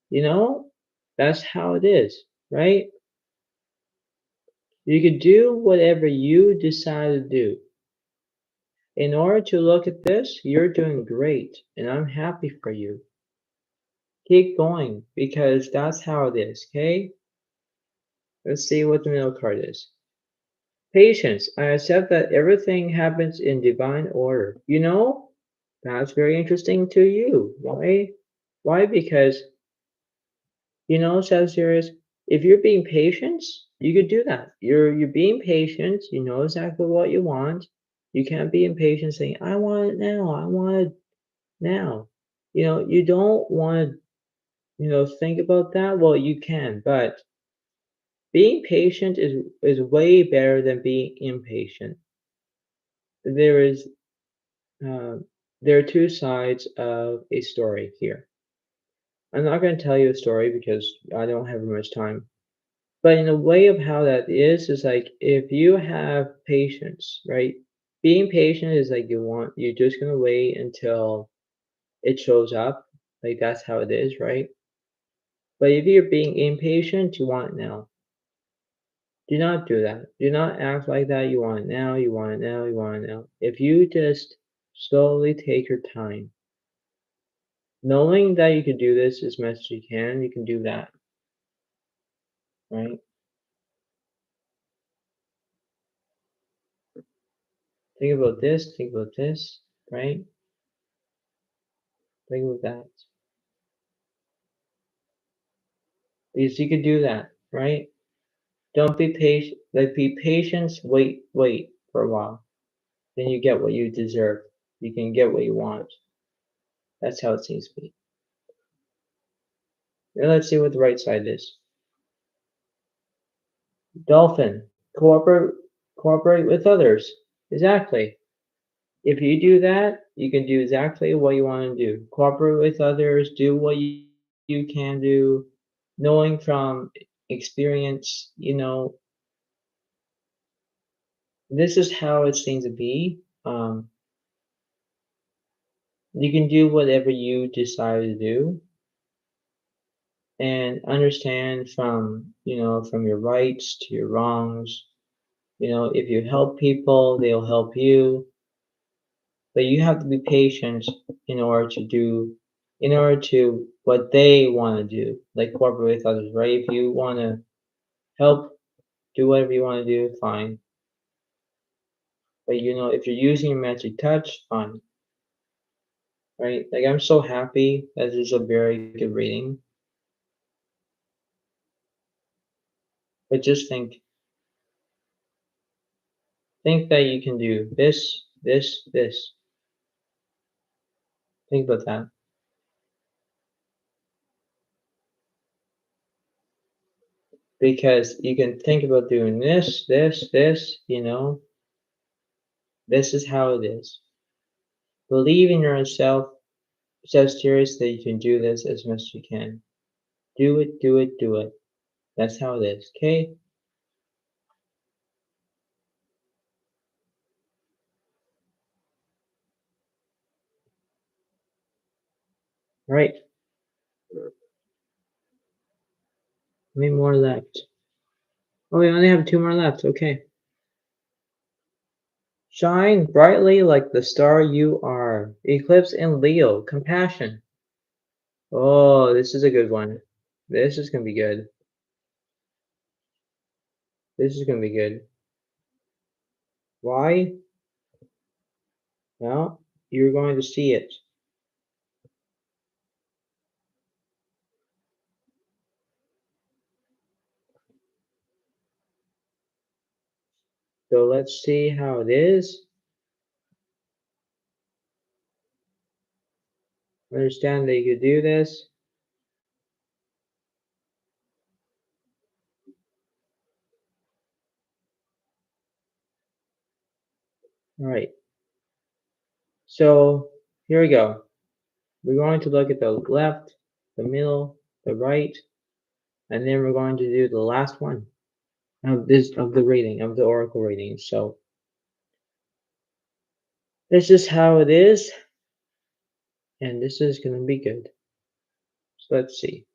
You know, that's how it is, right? You could do whatever you decide to do. In order to look at this, you're doing great, and I'm happy for you. Keep going because that's how it is, okay? Let's see what the middle card is. Patience. I accept that everything happens in divine order. That's very interesting to you. Why? Why? Because, Sagittarius, if you're being patient, you could do that. You're being patient, you know exactly what you want. You can't be impatient saying, I want it now, I want it now. You don't want to, think about that. Well, you can, but being patient is way better than being impatient. There is uh, there are two sides of a story here. I'm not going to tell you a story because I don't have much time. But in a way of how that is like if you have patience, right? Being patient is like you're just gonna wait until it shows up. Like that's how it is, right? But if you're being impatient, you want it now. Do not do that. Do not act like that. You want it now, you want it now, you want it now. If you just slowly take your time, knowing that you can do this as much as you can do that, right? Think about this, right? Think about that. Because you could do that, right? Don't be patient. Like be patient. Wait for a while. Then you get what you deserve. You can get what you want. That's how it seems to be. Now let's see what the right side is. Dolphin. Cooperate. Cooperate with others. Exactly. If you do that, you can do exactly what you want to do. Cooperate with others. Do what you can do. Knowing from experience, this is how it seems to be. You can do whatever you decide to do and understand from your rights to your wrongs. If you help people, they'll help you, but you have to be patient in order to do, in order to what they want to do, like cooperate with others, right? If you want to help, do whatever you want to do, fine. But if you're using your magic touch, fine, right? Like I'm so happy that this is a very good reading. But just think that you can do this, this, this. Think about that. Because you can think about doing this, this, this. This is how it is. Believe in yourself so serious that you can do this as much as you can. Do it, do it, do it. That's how it is, okay? Right. How many more left? Oh, we only have two more left. Okay. Shine brightly like the star you are. Eclipse in Leo. Compassion. Oh, this is a good one. This is going to be good. This is gonna be good. Why? Well, you're going to see it. So let's see how it is. Understand that you could do this. All right. So here we go. We're going to look at the left, the middle, the right, and then we're going to do the last one of the reading of the oracle reading. So this is how it is, and this is gonna be good. So let's see.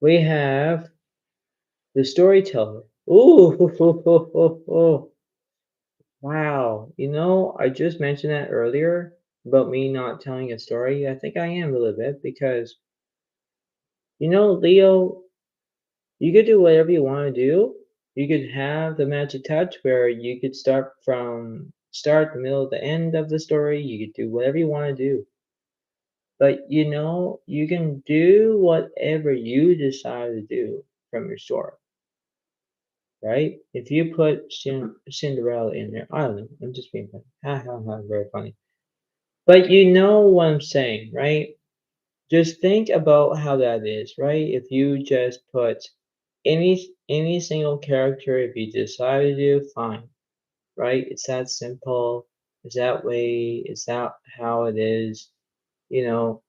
We have the storyteller. Ooh, wow. You know, I just mentioned that earlier about me not telling a story. I think I am a little bit because you know, Leo, you could do whatever you want to do. You could have the magic touch where you could start from start, the middle, the end of the story. You could do whatever you want to do. But you know, you can do whatever you decide to do from your story, right? If you put Cinderella in there, I don't know, I'm just being funny. Ha ha ha, very funny. But you know what I'm saying, right? Just think about how that is, right? If you just put any single character, if you decide to do, fine, right? It's that simple. It's that way. It's that how it is. You know,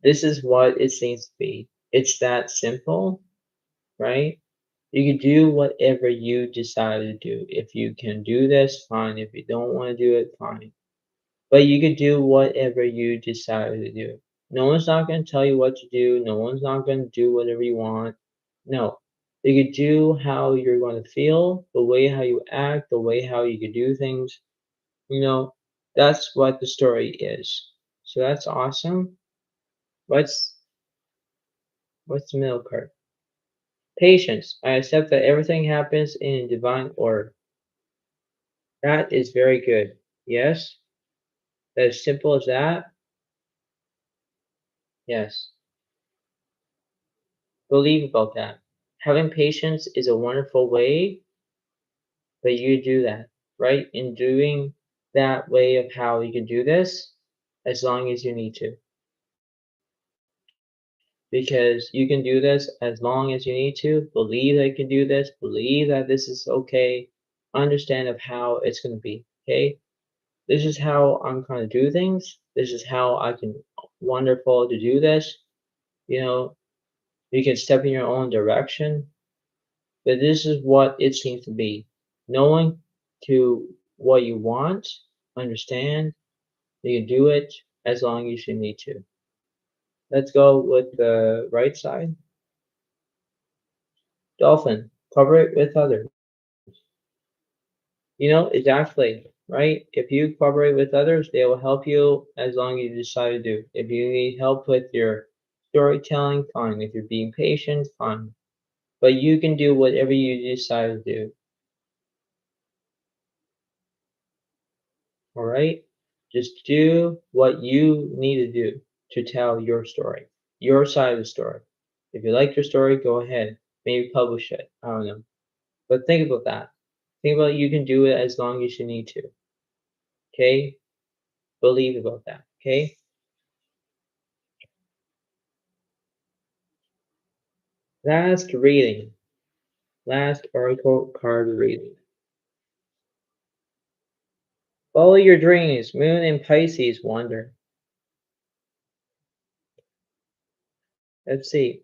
this is what it seems to be. It's that simple, right? You can do whatever you decide to do. If you can do this, fine. If you don't want to do it, fine. But you can do whatever you decide to do. No one's not going to tell you what to do. No one's not going to do whatever you want. No. You can do how you're going to feel, the way how you act, the way how you can do things. You know, that's what the story is. So that's awesome. What's what's the middle card? Patience. I accept that everything happens in divine order. That is very good. Yes, as simple as that. Yes, believe about that. Having patience is a wonderful way that you do that, right? In doing that way of how you can do this, as long as you need to, because you can do this as long as you need to. Believe that you can do this. Believe that this is okay. Understand of how it's going to be. Okay, this is how I'm going to do things. This is how I can wonderful to do this. You know, you can step in your own direction, but this is what it seems to be. Knowing to what you want, understand, you can do it as long as you need to. Let's go with the right side. Dolphin, cooperate with others. You know, exactly, right? If you cooperate with others, they will help you as long as you decide to do. If you need help with your storytelling, fine. If you're being patient, fine. But you can do whatever you decide to do. All right? Just do what you need to do to tell your story, your side of the story. If you like your story, go ahead. Maybe publish it. I don't know. But think about that. Think about you can do it as long as you need to. Okay? Believe about that. Okay? Last reading. Last oracle card reading. Follow your dreams. Moon and Pisces wander. Let's see.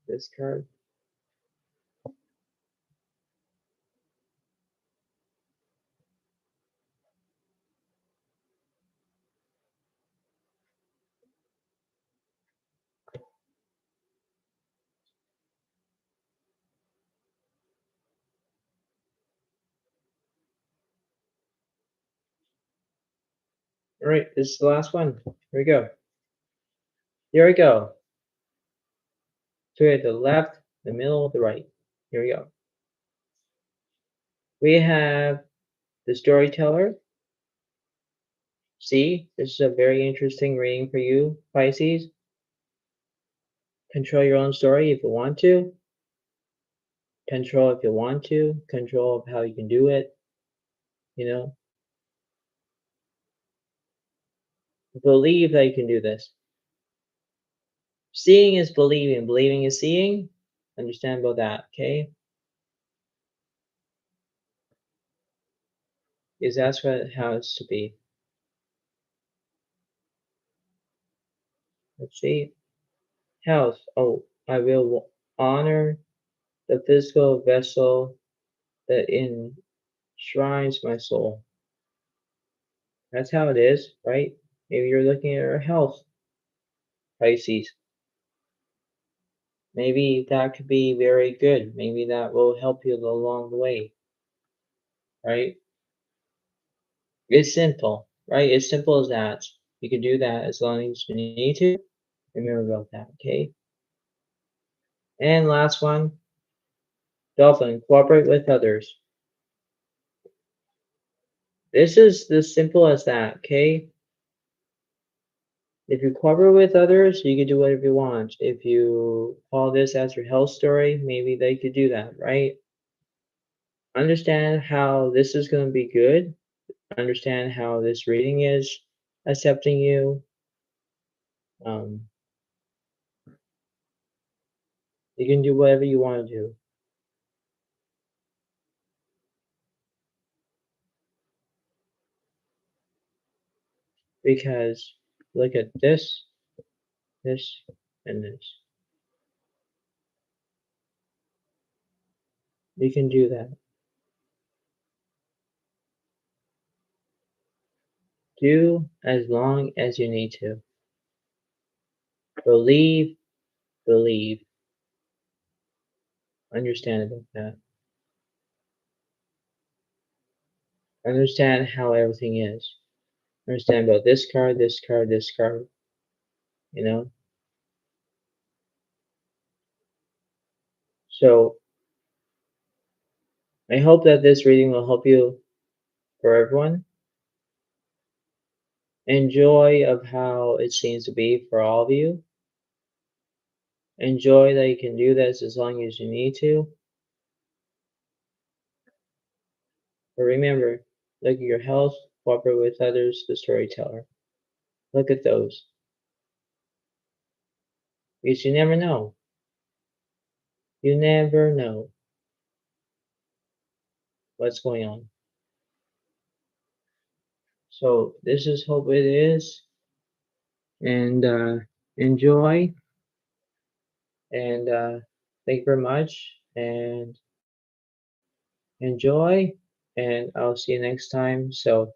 This card. All right, this is the last one. Here we go. Here we go. To the left, the middle, the right. Here we go. We have the storyteller. See, this is a very interesting reading for you, Pisces. Control your own story if you want to. Control if you want to. Control of how you can do it. You know, believe that you can do this. Seeing is believing. Believing is seeing. Understand about that, okay? Because that's what it has to be. Let's see. Health. Oh, I will honor the physical vessel that enshrines my soul. That's how it is, right? Maybe you're looking at your health, Pisces. Maybe that could be very good. Maybe that will help you along the way, right? It's simple, right? It's simple as that. You can do that as long as you need to. Remember about that, okay? And last one, dolphin, cooperate with others. This is as simple as that, okay? If you cooperate with others, you can do whatever you want. If you call this as your health story, maybe they could do that, right? Understand how this is going to be good. Understand how this reading is accepting you. Um, you can do whatever you want to do because look at this, this, and this. You can do that. Do as long as you need to. Believe, believe. Understand about that. Understand how everything is. Understand about this card, this card, this card, you know? So I hope that this reading will help you for everyone. Enjoy of how it seems to be for all of you. Enjoy that you can do this as long as you need to. But remember, look at your health, cooperate with others, the storyteller. Look at those. Because you never know. You never know what's going on. So this is hope it is. And enjoy. And thank you very much. And enjoy. And I'll see you next time. So